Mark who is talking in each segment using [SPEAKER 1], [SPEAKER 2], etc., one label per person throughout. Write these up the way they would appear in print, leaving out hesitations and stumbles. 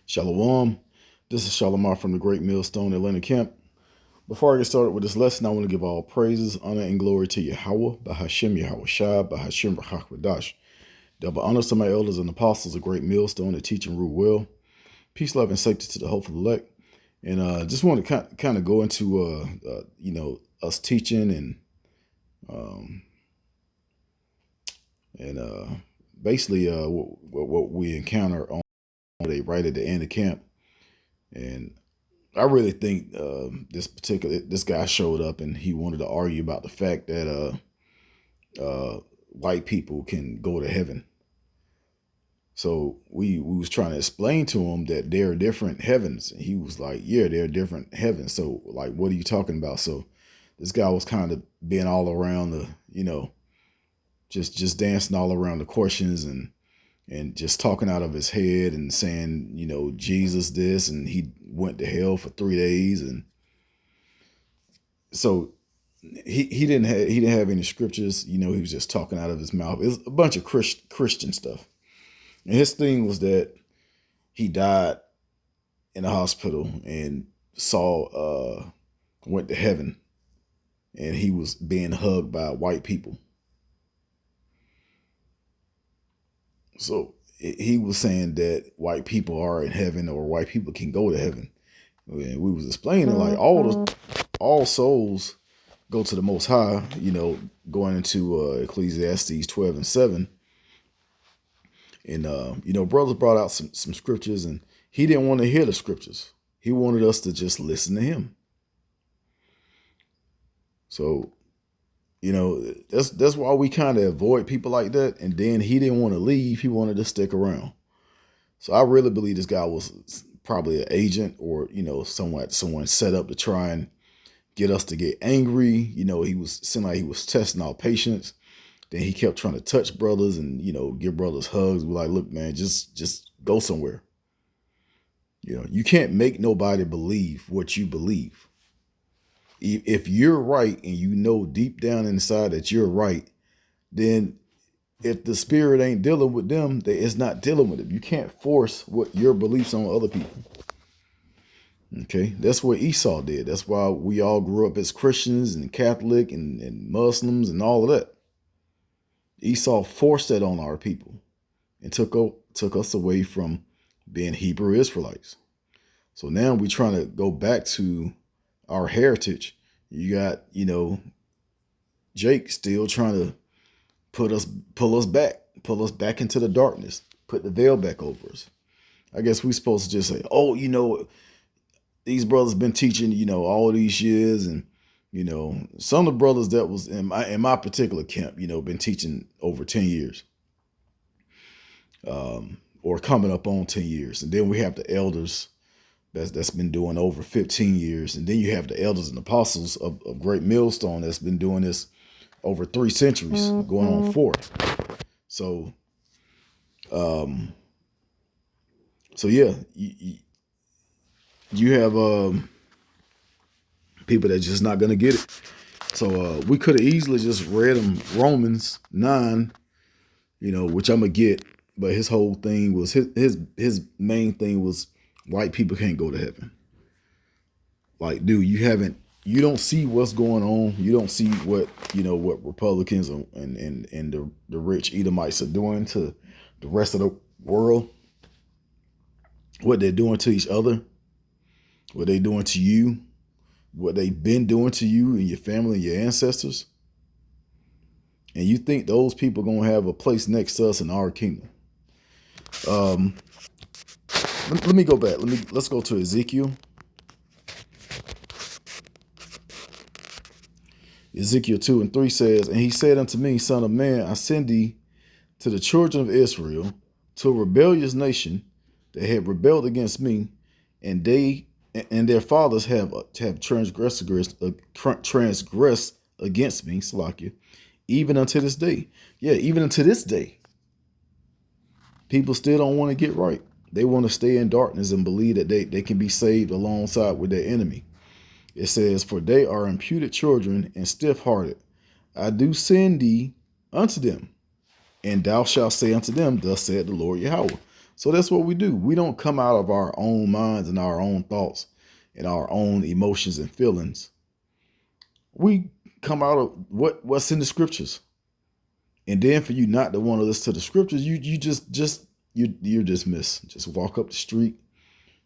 [SPEAKER 1] Shalom. This is Shalomar from the Great Millstone Atlanta Camp. Before I get started with this lesson, I want to give all praises, honor, and glory to Yahweh, Bahashem Yahweh Shai, Bahashem Rahakwadash. Double honors to my elders and apostles of Great Millstone that teach and rule well. Peace, love, and safety to the hopeful elect. And just want to kind of go into, us teaching um, and basically what we encounter on day right at the end of camp. And I really think this guy showed up and he wanted to argue about the fact that white people can go to heaven. So we was trying to explain to him that there are different heavens, and he was like, "Yeah, there are different heavens." So like, what are you talking about? So this guy was kind of being all around the, just dancing all around the questions and just talking out of his head and saying, Jesus this, and he went to hell for 3 days. And so he didn't have any scriptures, he was just talking out of his mouth. It was a bunch of Christian stuff. And his thing was that he died in a hospital and went to heaven, and he was being hugged by white people. So he was saying that white people are in heaven, or white people can go to heaven. And we was explaining like all souls go to the Most High, going into Ecclesiastes 12:7. And brothers brought out some scriptures, and he didn't want to hear the scriptures. He wanted us to just listen to him. So that's why we kind of avoid people like that. And then he didn't want to leave. He wanted to stick around. So I really believe this guy was probably an agent, or, someone set up to try and get us to get angry. He seemed like he was testing our patience. Then he kept trying to touch brothers and, give brothers hugs. We're like, look, man, just go somewhere. You can't make nobody believe what you believe. If you're right and deep down inside that you're right, then if the spirit ain't dealing with them, it's not dealing with them. You can't force what your beliefs on other people. Okay, that's what Esau did. That's why we all grew up as Christians and Catholic and Muslims and all of that. Esau forced that on our people and took us away from being Hebrew Israelites. So now we're trying to go back to our heritage. You got, Jake still trying to pull us back into the darkness, put the veil back over us. I guess we're supposed to just say, oh, these brothers been teaching, all these years. And, some of the brothers that was in my particular camp, been teaching over 10 years, or coming up on 10 years. And then we have the elders that's been doing over 15 years. And then you have the elders and apostles of Great Millstone that's been doing this over 3 centuries, going on 4. So, yeah, you have people that's just not going to get it. So we could have easily just read them Romans 9, which I'm going to get. But his whole thing was, his main thing was, white people can't go to heaven. Like, dude, you don't see what's going on. You don't see what Republicans and the rich Edomites are doing to the rest of the world. What they're doing to each other. What they're doing to you. What they've been doing to you and your family and your ancestors. And you think those people are going to have a place next to us in our kingdom. Let me go back. Let's go to Ezekiel. Ezekiel 2:3 says, and he said unto me, Son of man, I send thee to the children of Israel, to a rebellious nation that had rebelled against me, and they and their fathers have transgressed against me, Salakia, even unto this day. Yeah, even unto this day. People still don't want to get right. They want to stay in darkness and believe that they can be saved alongside with their enemy. It says, for they are imputed children and stiff-hearted. I do send thee unto them, and thou shalt say unto them, thus said the Lord Yahweh. So that's what we do. We don't come out of our own minds and our own thoughts and our own emotions and feelings. We come out of what's in the scriptures. And then for you not to want to listen to the scriptures, you're dismissed. Just walk up the street,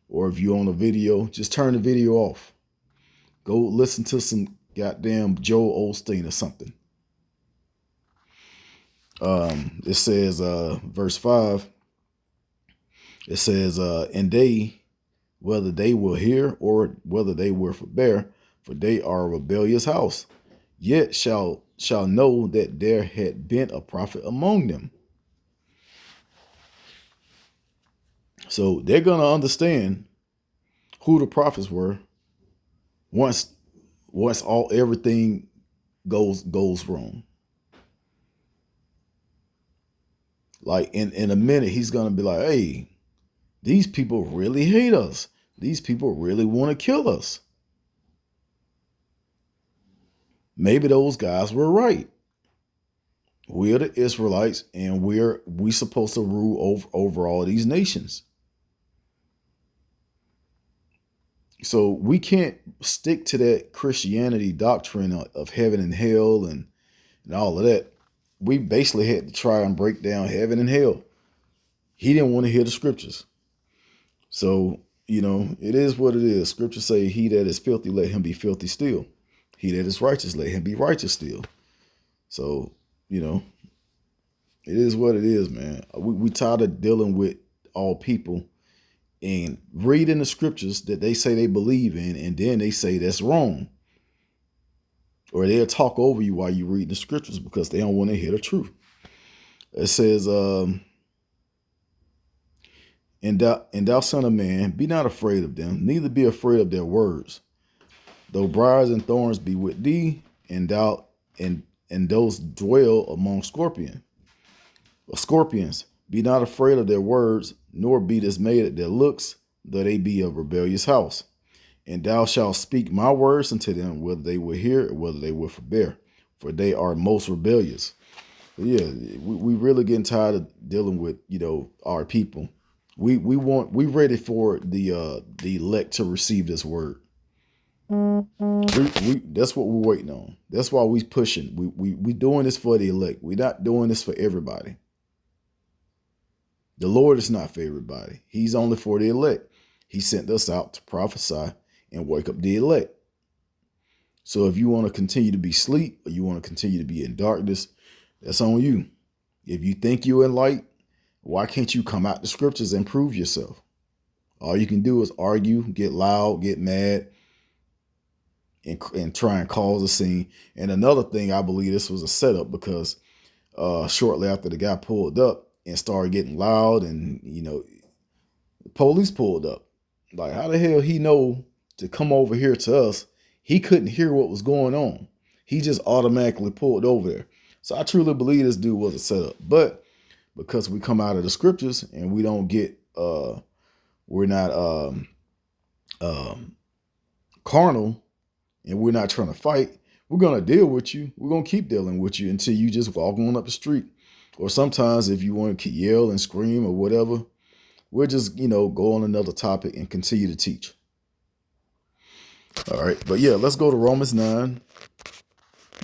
[SPEAKER 1] or if you're on a video, just turn the video off. Go listen to some goddamn Joel Osteen or something. It says, verse 5, it says, and they, whether they will hear or whether they will forbear, for they are a rebellious house, yet shall know that there had been a prophet among them. So they're going to understand who the prophets were once everything goes wrong. Like in a minute, he's going to be like, hey, these people really hate us. These people really want to kill us. Maybe those guys were right. We're the Israelites, and we supposed to rule over all of these nations. So we can't stick to that Christianity doctrine of heaven and hell and all of that. We basically had to try and break down heaven and hell. He didn't want to hear the scriptures. So, it is what it is. Scriptures say, he that is filthy, let him be filthy still. He that is righteous, let him be righteous still. So, it is what it is, man. We tired of dealing with all people and reading the scriptures that they say they believe in, and then they say that's wrong. Or they'll talk over you while you read the scriptures because they don't want to hear the truth. It says, and thou son of man, be not afraid of them, neither be afraid of their words. Though briars and thorns be with thee, and those dwell among scorpions, be not afraid of their words, nor be dismayed at their looks, though they be a rebellious house. And thou shalt speak my words unto them, whether they will hear or whether they will forbear, for they are most rebellious. But yeah, we really getting tired of dealing with our people. We ready for the elect to receive this word. That's what we're waiting on. That's why we pushing. We doing this for the elect. We're not doing this for everybody. The Lord is not for everybody. He's only for the elect. He sent us out to prophesy and wake up the elect. So if you want to continue to be asleep or you want to continue to be in darkness, that's on you. If you think you're in light, why can't you come out the scriptures and prove yourself? All you can do is argue, get loud, get mad, and try and cause a scene. And another thing, I believe this was a setup because shortly after the guy pulled up and started getting loud and, the police pulled up. Like, how the hell he know to come over here to us? He couldn't hear what was going on. He just automatically pulled over there. So I truly believe this dude was a setup. But because we come out of the scriptures and we don't get, we're not carnal and we're not trying to fight, we're going to deal with you. We're going to keep dealing with you until you just walk on up the street. Or sometimes if you want to yell and scream or whatever, we'll just, go on another topic and continue to teach. All right. But yeah, let's go to Romans 9,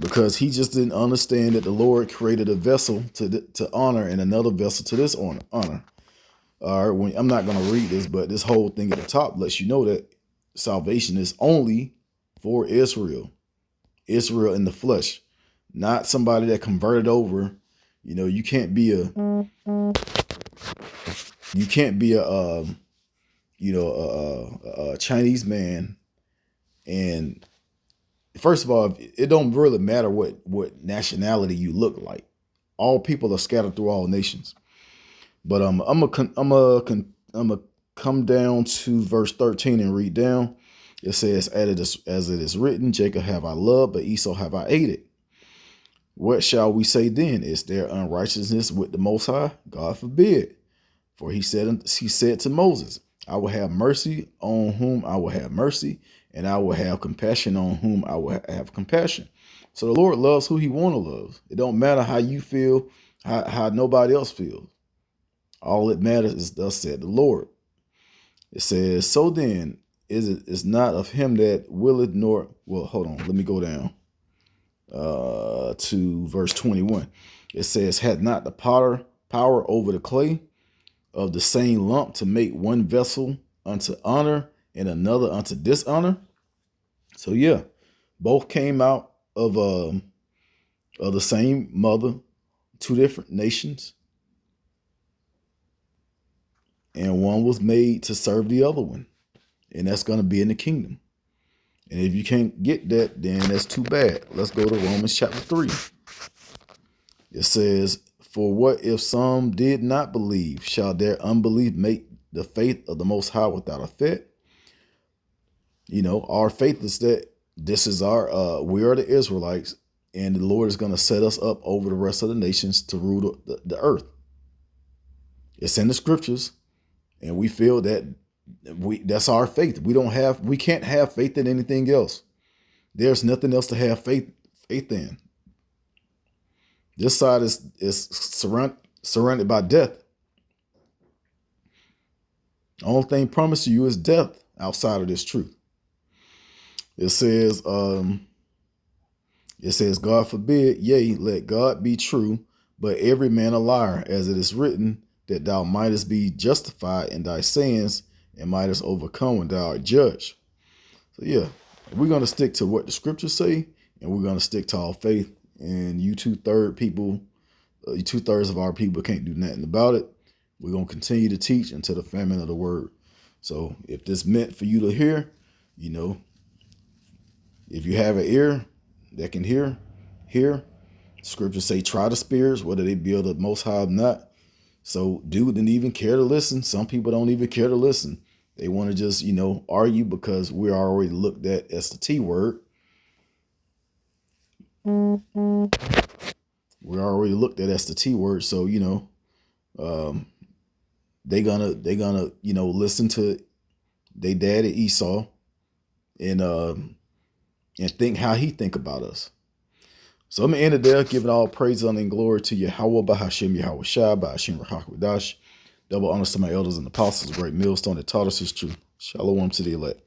[SPEAKER 1] because he just didn't understand that the Lord created a vessel to honor and another vessel to this honor. All right. I'm not going to read this, but this whole thing at the top lets you know that salvation is only for Israel in the flesh, not somebody that converted over. You can't be a Chinese man. And first of all, it don't really matter what nationality you look like. All people are scattered through all nations. But I'm gonna come down to verse 13 and read down. It says, as it is written, Jacob have I loved, but Esau have I hated. What shall we say then? Is there unrighteousness with the Most High? God forbid. For he said to Moses, I will have mercy on whom I will have mercy, and I will have compassion on whom I will have compassion. So the Lord loves who he want to love. It don't matter how you feel, how nobody else feels. All that matters is thus said the Lord. It says, so then is not of him that willeth nor, well, hold on, let me go down to verse 21. It says, had not the potter power over the clay of the same lump to make one vessel unto honor and another unto dishonor? So yeah, both came out of the same mother, two different nations, and one was made to serve the other one, and that's going to be in the kingdom. And if you can't get that, then that's too bad. Let's go to Romans chapter 3. It says, for what if some did not believe? Shall their unbelief make the faith of the Most High without effect? You know, our faith is that this is we are the Israelites, and the Lord is going to set us up over the rest of the nations to rule the earth. It's in the scriptures, and we feel that that's our faith. We can't have faith in anything else. There's nothing else to have faith in. This side is surrounded by death. The only thing promised to you is death outside of this truth. It says, God forbid, yea, let God be true, but every man a liar, as it is written, that thou mightest be justified in thy sins and mightest overcome when thou art judged. So yeah, we're going to stick to what the scriptures say, and we're going to stick to our faith. And you two-thirds of our people can't do nothing about it. We're going to continue to teach until the famine of the word. So if this meant for you to hear, you know, if you have an ear that can hear. Scriptures say, try the spirits, whether they be of the Most High or not. So dude didn't even care to listen. Some people don't even care to listen. They want to just, you know, argue because we're already looked at as the T word. We're already looked at as the T word. So, you know, they gonna, you know, listen to their daddy Esau and think how he think about us. So I'm going to end it there, giving all praise, honor, and glory to Yahweh, Bahashim, Yahweh Shai, Bahashim, Rahak, Double honors to my elders and apostles, a great millstone that taught us his truth. Shalom to the elect.